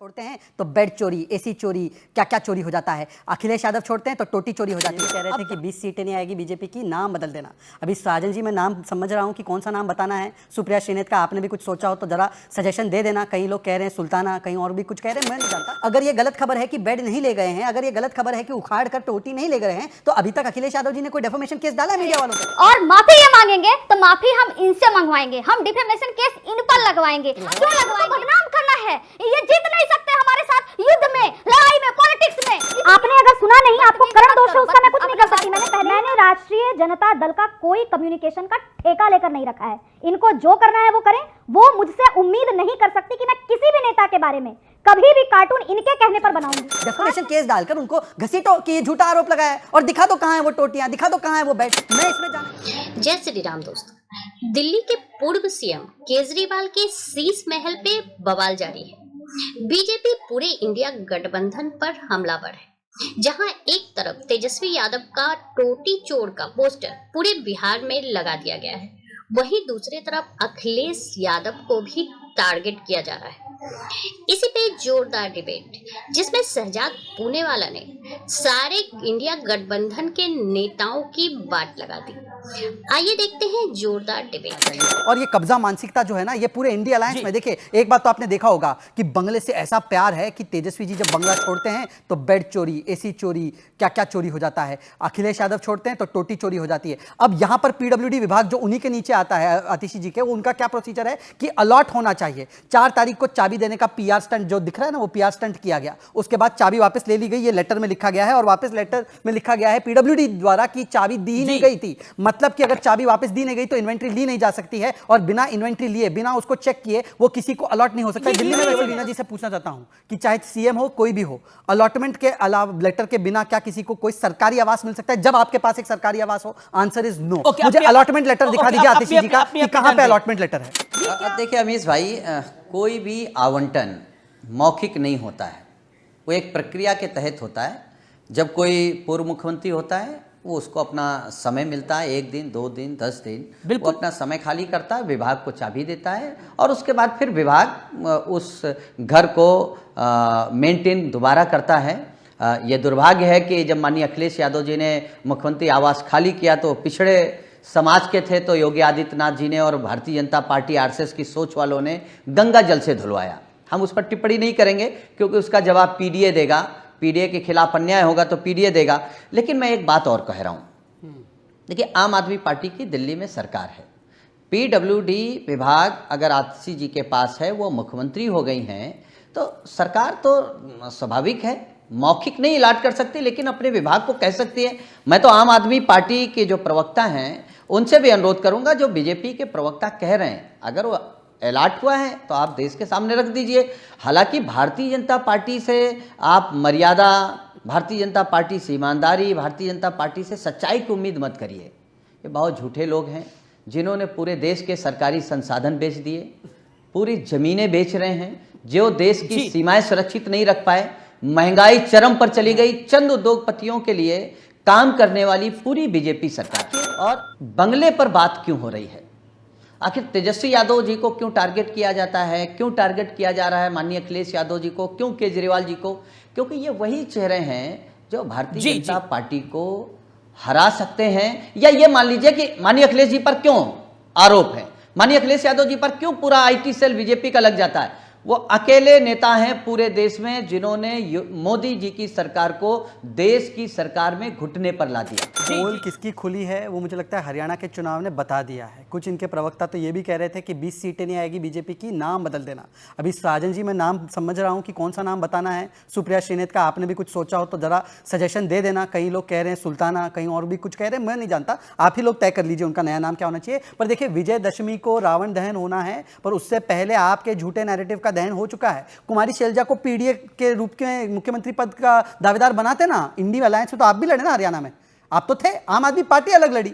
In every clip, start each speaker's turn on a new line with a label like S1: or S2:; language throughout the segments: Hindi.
S1: छोड़ते हैं तो बेड चोरी, एसी चोरी, क्या क्या चोरी हो जाता है। अखिलेश यादव छोड़ते हैं तो टोटी चोरी हो जाती है। कह रहे थे कि 20 सीटें नहीं आएगी बीजेपी की, नाम बदल देना। अभी साजन जी मैं नाम समझ रहा हूं कि कौन सा नाम बताना है। सुप्रिया श्रीनेत का आपने भी कुछ सोचा हो तो जरा सजेशन दे देना। कई लोग कह रहे हैं सुल्ताना, कहीं और भी कुछ कह रहे हैं, मैं नहीं जानता। अगर ये गलत खबर है कि बेड नहीं ले गए हैं, अगर ये गलत खबर है कि उखाड़ कर टोटी नहीं ले गए हैं, तो अभी तक अखिलेश यादव जी ने कोई डेफेमेशन केस डाला है मीडिया वालों पर?
S2: और माफी ये मांगेंगे तो माफी हम इनसे मंगवाएंगे, हम डिफेमेशन केस इन पर लगवाएंगे। क्यों लगवाएंगे? बदनाम करना है, ये जीत नहीं सकते हमारे साथ युद्ध में, लड़ाई में, पॉलिटिक्स में।
S3: आपने अगर सुना नहीं, आपको करण दोष है, उसका मैं कुछ नहीं कर सकती। मैंने राष्ट्रीय जनता दल का कोई कम्युनिकेशन का ठेका लेकर नहीं रखा है। इनको जो करना है वो करें। वो मुझसे उम्मीद नहीं कर सकती कि मैं किसी भी नेता के बारे में कभी भी कार्टून इनके कहने पर बनाऊंगी।
S1: डेफिनेशन केस डालकर उनको घसीटो कि ये झूठा आरोप लगाया है, और दिखा दो कहां है वो टोटियां, दिखा दो कहां है वो बेड। मैं इसमें जाना।
S4: जय श्री राम दोस्तों, दिल्ली के पूर्व सीएम केजरीवाल के शीश महल पे बवाल जारी है। बीजेपी पूरे इंडिया गठबंधन पर हमलावर है। जहां एक तरफ तेजस्वी यादव का टोटी चोर का पोस्टर पूरे बिहार में लगा दिया गया है, वहीं दूसरी तरफ अखिलेश यादव को भी टारगेट किया जा रहा है। इसी पे जोरदार डिबेट, जिसमें शहजाद पूनेवाला ने सारे इंडिया गठबंधन के नेताओं की बात लगा दी। आइए देखते हैं जोरदार डिबेट।
S1: और ये कब्जा मानसिकता जो है ना, ये पूरे इंडिया अलायंस में, देखिए एक बात तो आपने देखा होगा कि बंगले से ऐसा प्यार है कि तेजस्वी जी जब बंगला छोड़ते हैं तो बेड चोरी, एसी चोरी, क्या क्या चोरी हो जाता है। अखिलेश यादव छोड़ते हैं तो टोटी चोरी हो जाती है। अब यहां पर पीडब्ल्यूडी विभाग जो उन्हीं के नीचे आता है, आतिशी जी के, उनका क्या प्रोसीजर है कि अलॉट होना चाहिए। 4 तारीख को चाबी देने का पीआर स्टंट जो दिख रहा है ना, वो पीआर स्टंट किया गया। उसके बाद चाबी वापस ले ली गई, ये लेटर में लिखा गया है, और वापस लेटर में लिखा गया है पीडब्ल्यूडी द्वारा कि चाबी दी नहीं गई थी। मतलब कि अगर चाबी वापस दी नहीं गई तो इन्वेंट्री ली नहीं जा सकती है, और बिना इन्वेंट्री लिए, बिना उसको चेक किए वो किसी को अलॉट नहीं हो सकता। दिल्ली में मैं लीना जी से पूछना चाहता हूं कि चाहे सीएम हो, कोई भी हो, अलॉटमेंट के अलावा लेटर के बिना क्या किसी को कोई सरकारी आवास मिल सकता है जब आपके पास एक सरकारी आवास हो? Answer is no. मुझे अलॉटमेंट लेटर दिखा दीजिए आतिशी जी का कि कहां पे अलॉटमेंट लेटर है।
S5: देखिए अमीश भाई, कोई भी आवंटन मौखिक नहीं होता है, वो एक प्रक्रिया के तहत होता है। जब कोई पूर्व मुख्यमंत्री होता है, वो उसको अपना समय मिलता है, 1 दिन, 2 दिन, 10 दिन, वो अपना समय खाली करता है, विभाग को चाबी देता है, और उसके बाद फिर विभाग उस घर को मेंटेन दोबारा करता है। ये दुर्भाग्य है कि जब माननीय अखिलेश यादव जी ने मुख्यमंत्री आवास खाली किया तो पिछड़े समाज के थे, तो योगी आदित्यनाथ जी ने और भारतीय जनता पार्टी आरएसएस की सोच वालों ने गंगा जल से धुलवाया। हम उस पर टिप्पणी नहीं करेंगे क्योंकि उसका जवाब पीडीए देगा, पीडीए के खिलाफ अन्याय होगा तो पीडीए देगा। लेकिन मैं एक बात और कह रहा हूं, देखिए आम आदमी पार्टी की दिल्ली में सरकार है, पीडब्ल्यूडी विभाग अगर आतिशी जी के पास है, वो मुख्यमंत्री हो गई हैं, तो सरकार तो स्वाभाविक है मौखिक नहीं अलॉट कर सकती, लेकिन अपने विभाग को कह सकती है। मैं तो आम आदमी पार्टी के जो प्रवक्ता हैं उनसे भी अनुरोध करूंगा, जो बीजेपी के प्रवक्ता कह रहे हैं, अगर वो अलॉट हुआ है तो आप देश के सामने रख दीजिए। हालांकि भारतीय जनता पार्टी से आप मर्यादा, भारतीय जनता पार्टी से ईमानदारी, भारतीय जनता पार्टी से सच्चाई की उम्मीद मत करिए। ये बहुत झूठे लोग हैं जिन्होंने पूरे देश के सरकारी संसाधन बेच दिए, पूरी जमीनें बेच रहे हैं, जो देश की सीमाएं सुरक्षित नहीं रख पाए। महंगाई चरम पर चली गई, चंद उद्योगपतियों के लिए काम करने वाली पूरी बीजेपी सरकार। और बंगले पर बात क्यों हो रही है? आखिर तेजस्वी यादव जी को क्यों टारगेट किया जाता है, क्यों टारगेट किया जा रहा है माननीय अखिलेश यादव जी को, क्यों केजरीवाल जी को? क्योंकि ये वही चेहरे हैं जो भारतीय जनता पार्टी को हरा सकते हैं। या ये मान लीजिए कि माननीय अखिलेश जी पर क्यों आरोप है, माननीय अखिलेश यादव जी पर क्यों पूरा आईटी सेल बीजेपी का लग जाता है? वो अकेले नेता हैं पूरे देश में जिन्होंने मोदी जी की सरकार को देश की सरकार में घुटने पर ला दिया।
S1: पोल किसकी खुली है वो मुझे लगता है हरियाणा के चुनाव ने बता दिया है। कुछ इनके प्रवक्ता तो ये भी कह रहे थे कि 20 सीटें नहीं आएगी बीजेपी की, नाम बदल देना। अभी साजन जी मैं नाम समझ रहा हूँ कि कौन सा नाम बताना है। सुप्रिया श्रीनेत का आपने भी कुछ सोचा हो तो जरा सजेशन दे देना। कई लोग कह रहे हैं सुल्ताना, कहीं और भी कुछ कह रहे हैं, मैं नहीं जानता, आप ही लोग तय कर लीजिए उनका नया नाम क्या होना चाहिए। पर देखिए विजयदशमी को रावण दहन होना है, पर उससे पहले आपके झूठे नैरेटिव का दहन हो चुका है। कुमारी शैलजा को पीडीए के रूप के मुख्यमंत्री पद का दावेदार बनाते ना, इंडी अलायंस में तो आप भी लड़े ना हरियाणा में, आप तो थे, आम आदमी पार्टी अलग लड़ी।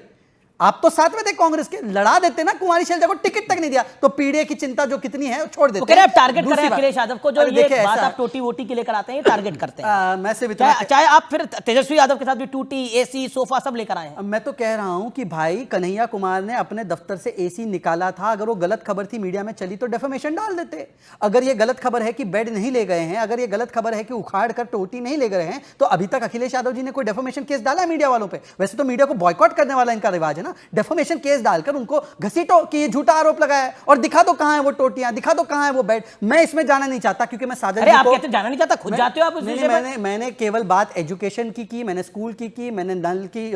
S1: आप तो साथ में थे कांग्रेस के, लड़ा देते ना, कुमारी शैलजा को टिकट तक नहीं दिया, तो पीडीए की चिंता जो कितनी है छोड़ देते।
S6: तो कह रहे हैं टारगेट कर रहे हैं
S1: दूसरी
S6: अखिलेश यादव को, जो
S1: अरे
S6: ये
S1: देखिए,
S6: बात
S1: ऐसा
S6: आप टोटी वोटी के लेकर आते हैं, ये टारगेट करते हैं।
S1: मैं से भी
S6: चाहे आप फिर तेजस्वी यादव के साथ भी टूटी, एसी, सोफा सब लेकर आए हैं।
S1: मैं तो कह रहा हूं कि भाई कन्हैया कुमार ने अपने दफ्तर से एसी निकाला था, अगर वो गलत खबर थी मीडिया में चली तो डेफेमेशन डाल देते। अगर ये गलत खबर है कि बेड नहीं ले गए हैं, अगर ये गलत खबर है कि उखाड़ कर टोटी नहीं ले गए हैं, तो अभी तक अखिलेश यादव जी ने कोई डेफेमेशन केस डाला है मीडिया वालों पे? वैसे तो मीडिया को बॉयकॉट करने वाला इनका रिवाज है ना, डेफेमेशन केस डालकर उनको घसीटो कि ये झूठा आरोप लगाया है, और दिखा दो कहां है वो टोटियां, दिखा दो कहां है वो बेड। मैं इसमें जाना नहीं चाहता क्योंकि मैं साजन
S6: अरे
S1: जी
S6: आप
S1: को
S6: कहते जाना नहीं चाहता, खुद जाते हो आप उस विषय पर।
S1: मैंने केवल बात एजुकेशन की, मैंने स्कूल की, मैंने नल की,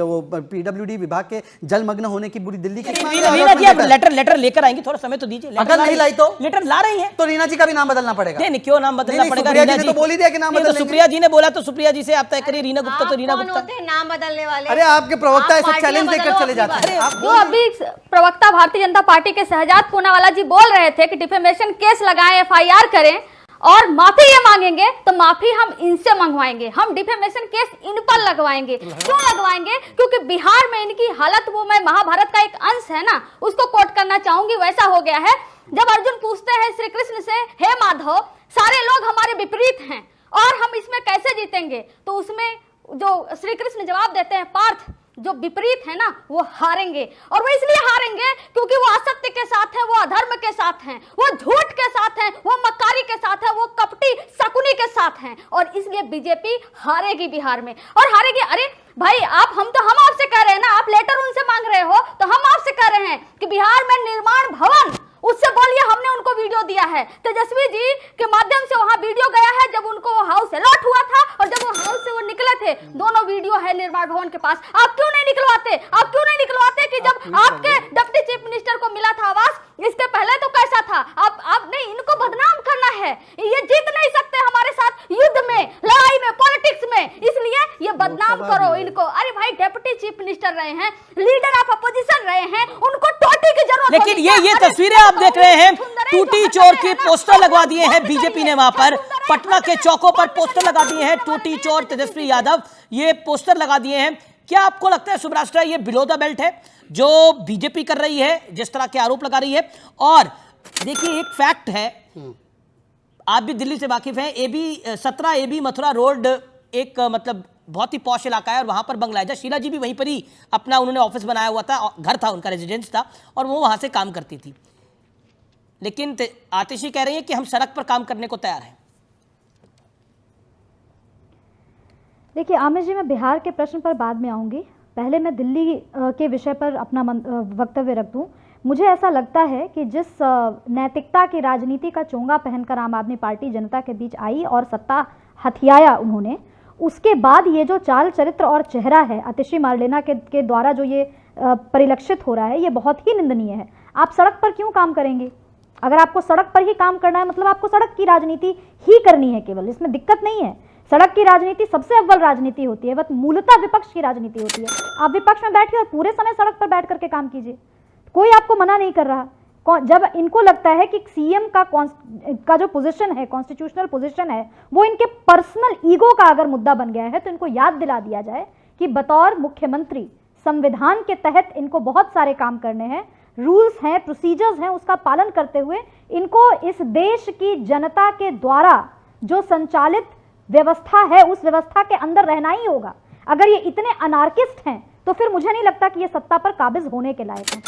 S1: पीडब्ल्यूडी विभाग के जलमग्न होने की पूरी दिल्ली की।
S6: रीना जी आप लेटर लेकर आएंगी, थोड़ा समय तो दीजिए।
S1: अगर नहीं लाई तो
S6: लेटर ला रही है
S1: तो रीना जी का भी नाम बदलना पड़ेगा।
S6: नहीं, क्यों नाम बदलना
S1: नहीं,
S6: पड़ेगा?
S1: सुप्रिया
S6: रीना
S1: जी ने तो बोल ही दिया कि नाम
S6: नहीं, तो
S1: बदल
S6: सुप्रिया जी ने बोला तो सुप्रिया जी से आप तय करिए, रीना गुप्ता तो रीना
S7: कौन
S6: गुप्ता।
S7: होते हैं नाम बदलने वाले?
S1: अरे आपके प्रवक्ता
S7: आप
S1: ऐसे
S7: पार्टियां
S1: चैलेंज देकर
S7: बदलो
S1: चले
S7: अपनी
S1: जाते हैं।
S7: बात।
S1: आप
S2: जो अभी प्रवक्ता भारतीय जनता पार्टी के शहजाद पूनावाला जी बोल रहे थे कि डिफेमेशन केस लगाएं, एफआईआर करें और माफी ये मांगेंगे, तो माफी हम इनसे मंगवाएंगे, हम डिफेमेशन केस इन पर लगवाएंगे। क्यों लगवाएंगे? क्योंकि बिहार में इनकी हालत, वो मैं महाभारत का एक अंश है ना, उसको कोट करना चाहूंगी, वैसा हो गया है। जब अर्जुन पूछते हैं श्री कृष्ण से, हे माधव, सारे लोग हमारे विपरीत हैं और हम इसमें कैसे जीतेंगे? तो उसमें जो श्री कृष्ण जवाब देते हैं, पार्थ, जो विपरीत है ना वो हारेंगे, और वो इसलिए हारेंगे क्योंकि वो असत्य के साथ है, वो अधर्म के साथ हैं, वो झूठ के साथ हैं, वो मक्कारी के साथ है, वो कपटी शकुनी के साथ हैं, और इसलिए बीजेपी हारेगी बिहार में, और हारेगी। अरे भाई हम आपसे कह रहे हैं ना, आप लेटर उनसे मांग रहे हो, तो हम आपसे कह रहे हैं कि बिहार में निर्माण भवन, उससे बोलिए हमने उनको वीडियो दिया है, तेजस्वी जी के माध्यम से वहां वीडियो गया है जब उनको हाउस अलॉट हुआ था, और जब वो हाउस से वो निकले थे, दोनों वीडियो है निर्माण भवन के पास। आप क्यों नहीं निकलवाते? आप क्यों नहीं निकलवाते कि जब आपके डिप्टी चीफ मिनिस्टर को मिला था आवास, इसके पहले तो कैसा था? आप नहीं, इनको बदनाम करना है, ये जीत नहीं सकते हमारे साथ युद्ध में, लड़ाई में, पॉलिटिक्स में, इसलिए ये बदनाम करो इनको। अरे भाई डिप्टी चीफ मिनिस्टर रहे हैं, लीडर ऑफ अपोजिशन रहे हैं, उनको टोटी की जरूरत।
S6: लेकिन ये तस्वीरें आप देख रहे हैं, टूटी चोर के पोस्टर लगवा दिए हैं बीजेपी ने, वहां पर पटना के चौकों पर पोस्टर लगा दिए हैं, टूटी चोर तेजस्वी यादव, ये पोस्टर लगा दिए हैं। क्या आपको लगता है सुब्राष्ट्रा, ये बिलो द बेल्ट है जो बीजेपी कर रही है, जिस तरह के आरोप लगा रही है? और देखिए एक फैक्ट है, आप भी दिल्ली से वाकिफ हैं, AB 17 AB मथुरा रोड एक मतलब बहुत ही पॉश इलाका है, और वहां पर बंगला है। शीला जी भी वहीं पर ही अपना उन्होंने ऑफिस बनाया हुआ था, घर था उनका, रेजिडेंस था, और वो वहां से काम करती थी। लेकिन आतिशी कह रही है कि हम सड़क पर काम करने को तैयार हैं।
S3: देखिए आमिर जी, मैं बिहार के प्रश्न पर बाद में आऊंगी, पहले मैं दिल्ली के विषय पर अपना वक्तव्य रख दूं। मुझे ऐसा लगता है कि जिस नैतिकता की राजनीति का चोंगा पहनकर आम आदमी पार्टी जनता के बीच आई और सत्ता हथियाया उन्होंने, उसके बाद ये जो चाल चरित्र और चेहरा है आतिशी मार्लेना के द्वारा जो ये परिलक्षित हो रहा है, ये बहुत ही निंदनीय है। आप सड़क पर क्यों काम करेंगे? अगर आपको सड़क पर ही काम करना है, मतलब आपको सड़क की राजनीति ही करनी है केवल, इसमें दिक्कत नहीं है। सड़क की राजनीति सबसे अव्वल राजनीति होती है, वह मूलतः विपक्ष की राजनीति होती है। आप विपक्ष में बैठिए और पूरे समय सड़क पर बैठ करके काम कीजिए, कोई आपको मना नहीं कर रहा। जब इनको लगता है कि सीएम का जो पोजीशन है, कॉन्स्टिट्यूशनल पोजीशन है, वो इनके पर्सनल ईगो का अगर मुद्दा बन गया है, तो इनको याद दिला दिया जाए कि बतौर मुख्यमंत्री संविधान के तहत इनको बहुत सारे काम करने हैं, रूल्स हैं, प्रोसीजर्स हैं, उसका पालन करते हुए इनको इस देश की जनता के द्वारा जो संचालित व्यवस्था है, उस व्यवस्था के अंदर रहना ही होगा। अगर ये इतने अनार्किस्ट हैं, तो फिर मुझे नहीं लगता कि ये सत्ता पर काबिज होने के लायक हैं।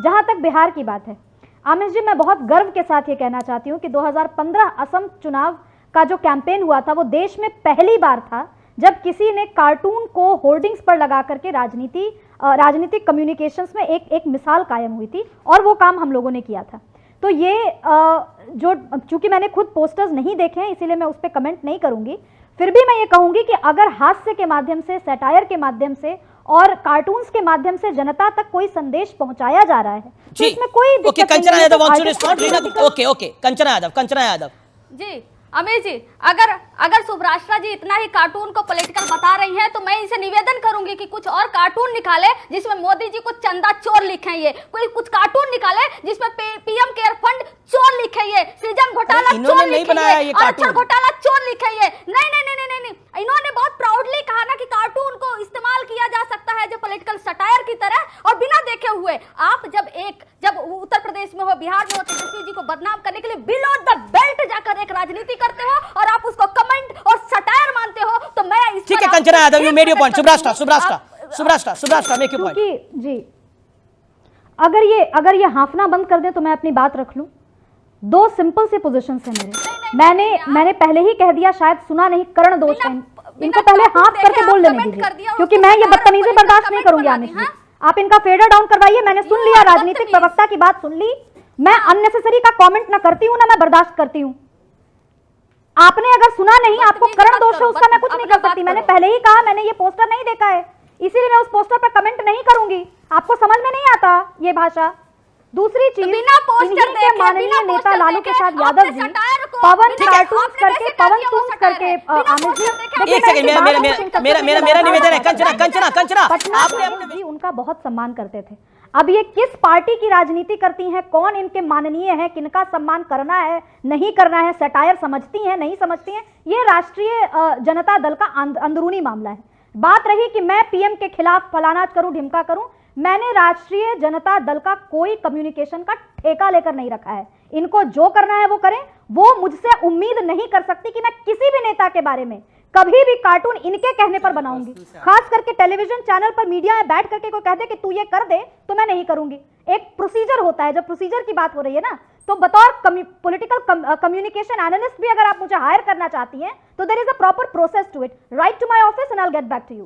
S3: जहां तक बिहार की बात है, आमिर जी, मैं बहुत गर्व के साथ ये कहना चाहती हूँ कि 2015 असम चुनाव का जो कैंपेन हुआ था, वो देश में पहली बार था जब किसी ने कार्टून को होर्डिंग्स पर लगा करके राजनीतिक कम्युनिकेशंस में एक मिसाल कायम हुई थी, और वो काम हम लोगों ने किया था। तो ये जो, चूंकि मैंने खुद पोस्टर्स नहीं देखे हैं इसीलिए मैं उस पर कमेंट नहीं करूंगी, फिर भी मैं ये कहूंगी कि अगर हास्य के माध्यम से, सैटायर के माध्यम से और कार्टून्स के माध्यम से जनता तक कोई संदेश पहुंचाया जा रहा है, तो इसमें कोई दिक्कत नहीं है।
S6: Kanchana Yadav wants to respond. Okay, Kanchana Yadav
S2: ji Amir ji, अगर सुब्राष्ट्रा जी इतना ही कार्टून को पॉलिटिकल बता रही हैं, तो मैं इनसे निवेदन करूंगी कि कुछ और कार्टून निकाले जिसमें मोदी जी को चंदा चोर लिखे, ये कोई कुछ कार्टून निकाले जिसमें पीएम केयर फंड चोर लिखे, ये सृजन घोटाला चोर लिखे, आरक्षण घोटाला चोर लिखे। नहीं, इन्होंने बहुत प्राउडली कहा ना कि कार्टून को इस्तेमाल किया जा सकता है जो पॉलिटिकल सटायर की तरह और बिना देखे हुए आप जब उत्तर प्रदेश में हो, बिहार में हो, तेजस्वी जी को बदनाम करने के लिए बिलो द बेल्ट जाकर एक राजनीति करते हो और आप उसको कमेंट और सटायर मानते हो, तो मैं इस
S6: ठीक
S2: पर
S6: है Kanchana Yadav, you made your point. सुब्रास्टा मेक योर पॉइंट।
S3: जी अगर ये हाफना बंद कर दे तो मैं अपनी बात रख लूं। दो सिंपल से पोजीशंस है मेरे। मैंने पहले ही कह दिया, शायद सुना नहीं, करण दोष है इनको पहले हाफ करके बोल लेने दीजिए, क्योंकि मैं ये बदतमीजी बर्दाश्त नहीं करूंगी आने से। आप इनका फेडर डाउन करवाइए, मैंने सुन लिया, राजनीतिक प्रवक्ता की बात सुन ली। मैं अननेसेसरी का कमेंट ना करती हूं, ना मैं बर्दाश्त करती हूं। आपने अगर सुना नहीं, आपको करण दोष है, उसका मैं कुछ नहीं कर सकती। मैंने पहले ही कहा, मैंने ये पोस्टर नहीं देखा है, इसीलिए मैं उस पोस्टर पर कमेंट नहीं करूंगी। आपको समझ में नहीं आता ये भाषा। दूसरी चीज, इनके माननीय नेता लालू प्रसाद यादव जी पवन कार्टून्स करके, पवन टून्स करके, आमिर जी
S6: एक सेकंड, मेरा निवेदन है, कंचना
S3: आपने जी उनका बहुत सम्मान करते थे। अब ये किस पार्टी की राजनीति करती हैं, कौन इनके माननीय है, किनका सम्मान करना है नहीं करना है, सटायर समझती हैं नहीं समझती हैं, ये राष्ट्रीय जनता दल का अंदरूनी मामला है। बात रही कि मैं पीएम के खिलाफ फलाना करूं, ढिमका करूं, मैंने राष्ट्रीय जनता दल का कोई कम्युनिकेशन का ठेका लेकर नहीं रखा है। इनको जो करना है वो करें। वो मुझसे उम्मीद नहीं कर सकती कि मैं किसी भी नेता के बारे में कभी भी कार्टून इनके कहने पर बनाऊंगी। खास करके टेलीविजन चैनल पर मीडिया में बैठ करके कोई कह दे कि तू ये कर दे, तो मैं नहीं करूंगी। एक प्रोसीजर होता है, जब प्रोसीजर की बात हो रही है ना, तो बतौर पॉलिटिकल कम्युनिकेशन एनालिस्ट भी अगर आप मुझे हायर करना चाहती हैं, तो there is a proper process to it. Write to my office and I will get back to you.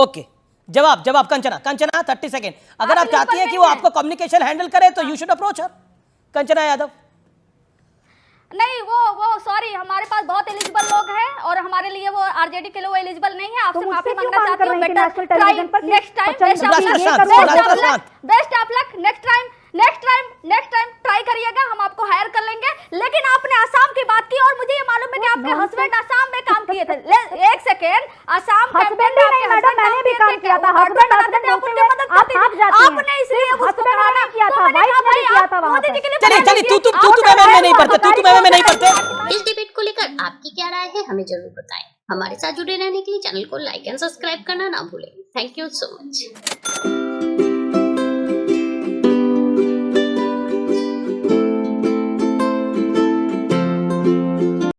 S6: Okay जवाब कंचना 30 सेकेंड। अगर आप चाहती हैं कि वो आपको कम्युनिकेशन हैंडल करे तो यू शुड अप्रोच हर। कंचना यादव
S2: नहीं, वो सॉरी, हमारे पास बहुत एलिजिबल लोग हैं और हमारे लिए वो आरजेडी के लिए वो एलिजिबल नहीं है। आपसे माफी मांगना चाहती हूं। Better try next time. Best of luck next time try करिएगा, हम आपको हायर कर लेंगे। लेकिन आपने असम की बात की और मुझे ये मालूम है कि आपके हस्बैंड असम में काम किए थे। एक सेकेंड, असम
S3: हस्बैंड ही नहीं मैडम, मैंने भी काम किया था। हस्बैंड आप भाग जाती हैं।
S2: आपने इसलिए
S3: हस्बैंड ने किया था, वाइफ ने किया था वहां पे।
S6: चलिए तू मैं नहीं पढ़ते।
S4: इस डिबेट को लेकर आपकी क्या राय है, हमें जरूर बताएं। हमारे साथ जुड़े रहने के लिए चैनल को लाइक एंड सब्सक्राइब करना ना भूलें। Thank you so much.